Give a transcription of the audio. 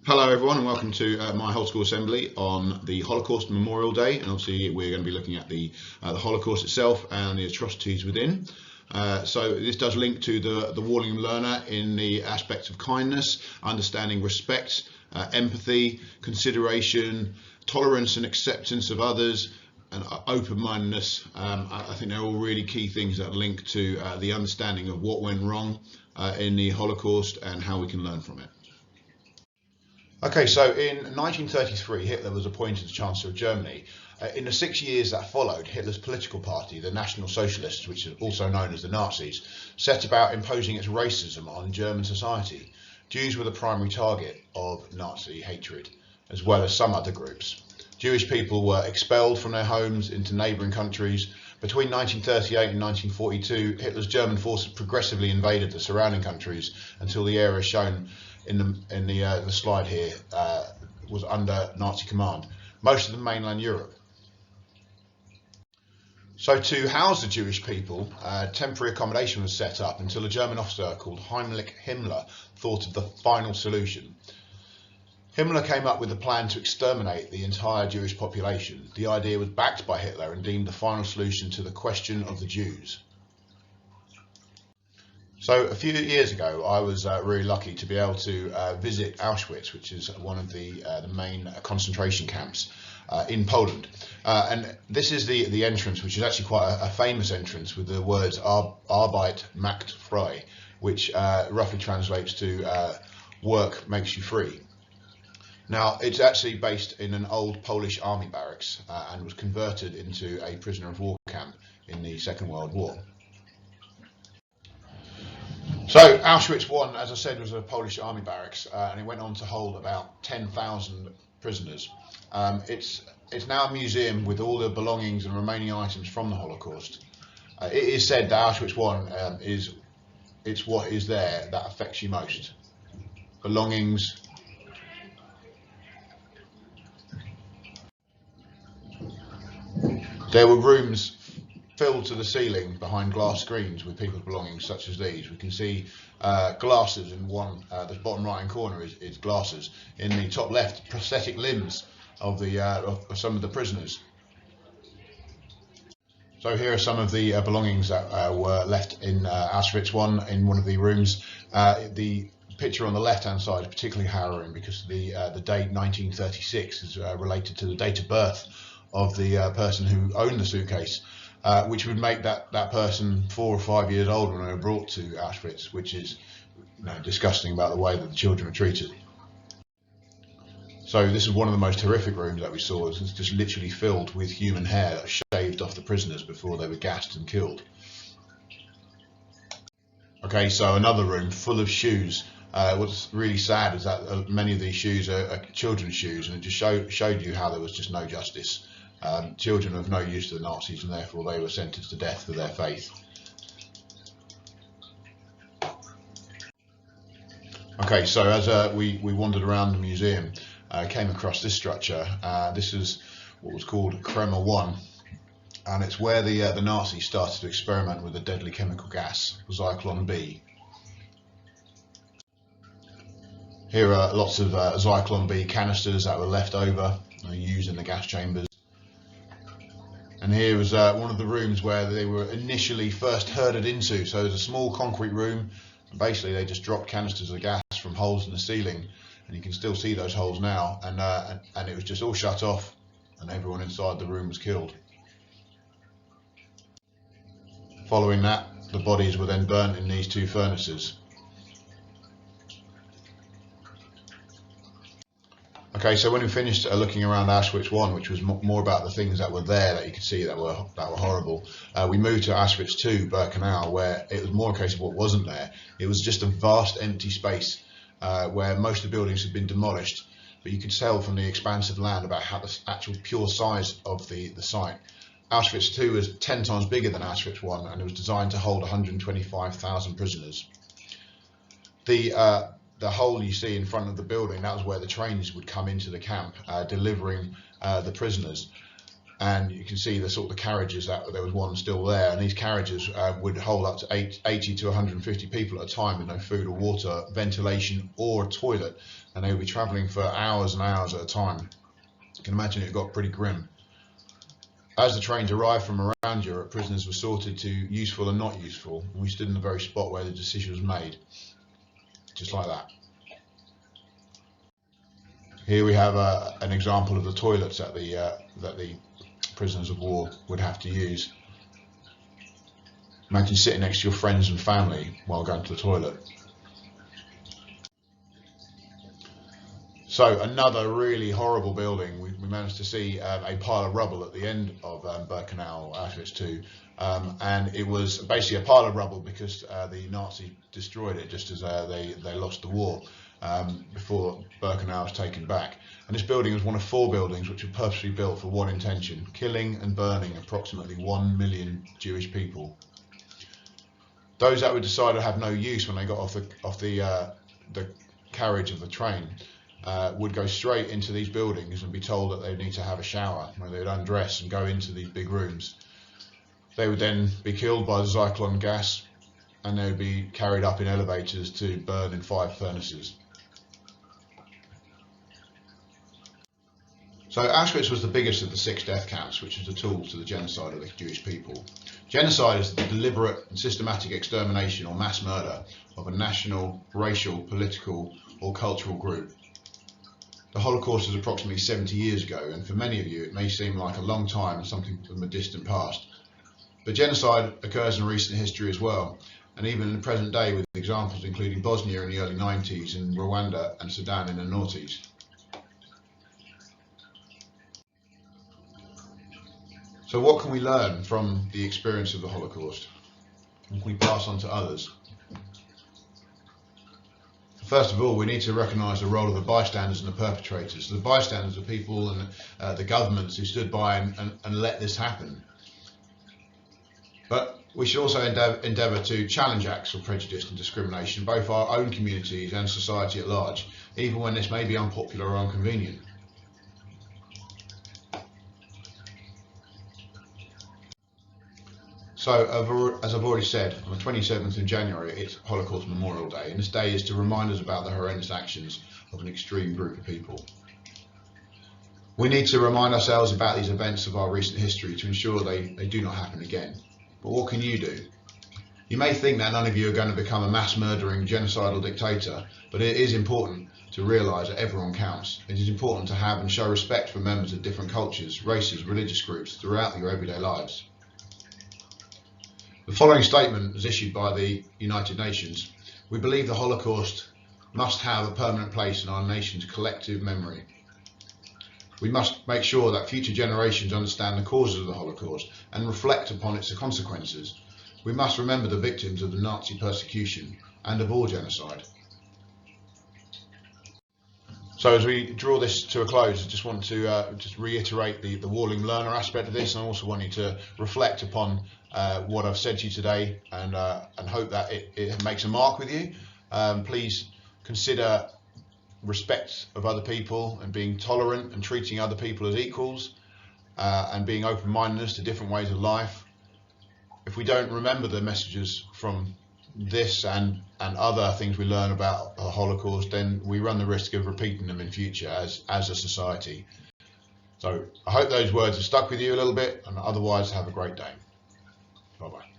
Hello everyone and welcome to my whole school assembly on the Holocaust Memorial Day, and obviously we're going to be looking at the Holocaust itself and the atrocities within. So this does link to the Warlingham learner in the aspects of kindness, understanding respect, empathy, consideration, tolerance and acceptance of others, and open-mindedness. I think they're all really key things that link to the understanding of what went wrong in the Holocaust and how we can learn from it. Okay, so in 1933, Hitler was appointed as Chancellor of Germany. In the 6 years that followed, Hitler's political party, the National Socialists, which is also known as the Nazis, set about imposing its racism on German society. Jews were the primary target of Nazi hatred, as well as some other groups. Jewish people were expelled from their homes into neighbouring countries. Between 1938 and 1942, Hitler's German forces progressively invaded the surrounding countries until the area shown in the slide here was under Nazi command, most of the mainland Europe. So to house the Jewish people, temporary accommodation was set up until a German officer called Heinrich Himmler thought of the final solution. Himmler came up with a plan to exterminate the entire Jewish population. The idea was backed by Hitler and deemed the final solution to the question of the Jews. So a few years ago, I was really lucky to be able to visit Auschwitz, which is one of the main concentration camps in Poland. And this is the entrance, which is actually quite a famous entrance with the words Arbeit macht frei, which roughly translates to work makes you free. Now, it's actually based in an old Polish army barracks and was converted into a prisoner of war camp in the Second World War. So Auschwitz I, as I said, was a Polish army barracks, and it went on to hold about 10,000 prisoners. It's now a museum with all the belongings and remaining items from the Holocaust. It is said that Auschwitz I it's what is there that affects you most. Belongings. There were rooms filled to the ceiling behind glass screens with people's belongings such as these. We can see glasses in one, the bottom right hand corner is glasses. In the top left, prosthetic limbs of some of the prisoners. So here are some of the belongings that were left in Auschwitz I in one of the rooms. The picture on the left hand side is particularly harrowing because the date 1936 is related to the date of birth of the person who owned the suitcase. Which would make that person 4 or 5 years old when they were brought to Auschwitz, which is disgusting about the way that the children were treated. So this is one of the most horrific rooms that we saw. It's just literally filled with human hair that shaved off the prisoners before they were gassed and killed. Okay, so another room full of shoes. What's really sad is that many of these shoes are children's shoes, and it just showed you how there was just no justice. Children of no use to the Nazis, and therefore they were sentenced to death for their faith. Okay, so as we wandered around the museum, came across this structure. This is what was called Kremmer 1, and it's where the Nazis started to experiment with a deadly chemical gas, Zyklon B. Here are lots of Zyklon B canisters that were left over, used in the gas chambers. And here was one of the rooms where they were initially first herded into. So there's a small concrete room, and basically they just dropped canisters of gas from holes in the ceiling, and you can still see those holes now. And it was just all shut off, and everyone inside the room was killed. Following that, the bodies were then burnt in these two furnaces. Okay, so when we finished looking around Auschwitz I, which was more about the things that were there that you could see that were horrible, we moved to Auschwitz II, Birkenau, where it was more a case of what wasn't there. It was just a vast empty space where most of the buildings had been demolished, but you could tell from the expansive land about how the actual pure size of the site. Auschwitz II was 10 times bigger than Auschwitz I, and it was designed to hold 125,000 prisoners. The hole you see in front of the building, that was where the trains would come into the camp, delivering the prisoners. and you can see the sort of the carriages, that there was one still there, and these carriages would hold up to 80 to 150 people at a time with no food or water, ventilation or a toilet, and they would be travelling for hours and hours at a time. You can imagine it got pretty grim. As the trains arrived from around Europe, prisoners were sorted to useful and not useful, and we stood in the very spot where the decision was made, just like that. Here we have an example of the toilets that the prisoners of war would have to use. Imagine sitting next to your friends and family while going to the toilet. So another really horrible building, we managed to see a pile of rubble at the end of Birkenau, Auschwitz II, and it was basically a pile of rubble because the Nazis destroyed it just as they lost the war before Birkenau was taken back. And this building was one of 4 buildings which were purposely built for one intention: killing and burning approximately 1 million Jewish people. Those that would decide to have no use when they got off the carriage of the train would go straight into these buildings and be told that they need to have a shower, where they would undress and go into these big rooms. They would then be killed by the Zyklon gas, and they would be carried up in elevators to burn in 5 furnaces. So Auschwitz was the biggest of the 6 death camps, which is the tool to the genocide of the Jewish people. Genocide is the deliberate and systematic extermination or mass murder of a national, racial, political or cultural group. The Holocaust was approximately 70 years ago, and for many of you it may seem like a long time and something from the distant past. But genocide occurs in recent history as well, and even in the present day, with examples including Bosnia in the early 90s and Rwanda and Sudan in the noughties. So what can we learn from the experience of the Holocaust? What can we pass on to others? First of all, we need to recognise the role of the bystanders and the perpetrators. The bystanders are people and the governments who stood by and let this happen. But we should also endeavour to challenge acts of prejudice and discrimination, both our own communities and society at large, even when this may be unpopular or inconvenient. So, as I've already said, on the 27th of January, it's Holocaust Memorial Day, and this day is to remind us about the horrendous actions of an extreme group of people. We need to remind ourselves about these events of our recent history to ensure they do not happen again. But what can you do? You may think that none of you are going to become a mass murdering, genocidal dictator, but it is important to realise that everyone counts. It is important to have and show respect for members of different cultures, races, religious groups throughout your everyday lives. The following statement was issued by the United Nations. We believe the Holocaust must have a permanent place in our nation's collective memory. We must make sure that future generations understand the causes of the Holocaust and reflect upon its consequences. We must remember the victims of the Nazi persecution and of all genocide. So as we draw this to a close, I just want to just reiterate the Warlingham learner aspect of this, and I also want you to reflect upon what I've said to you today, and hope that it makes a mark with you. Please consider respect of other people and being tolerant and treating other people as equals, and being open-mindedness to different ways of life. If we don't remember the messages from this and other things we learn about the Holocaust, then we run the risk of repeating them in future as a society. So I hope those words have stuck with you a little bit, and otherwise have a great day. Bye bye.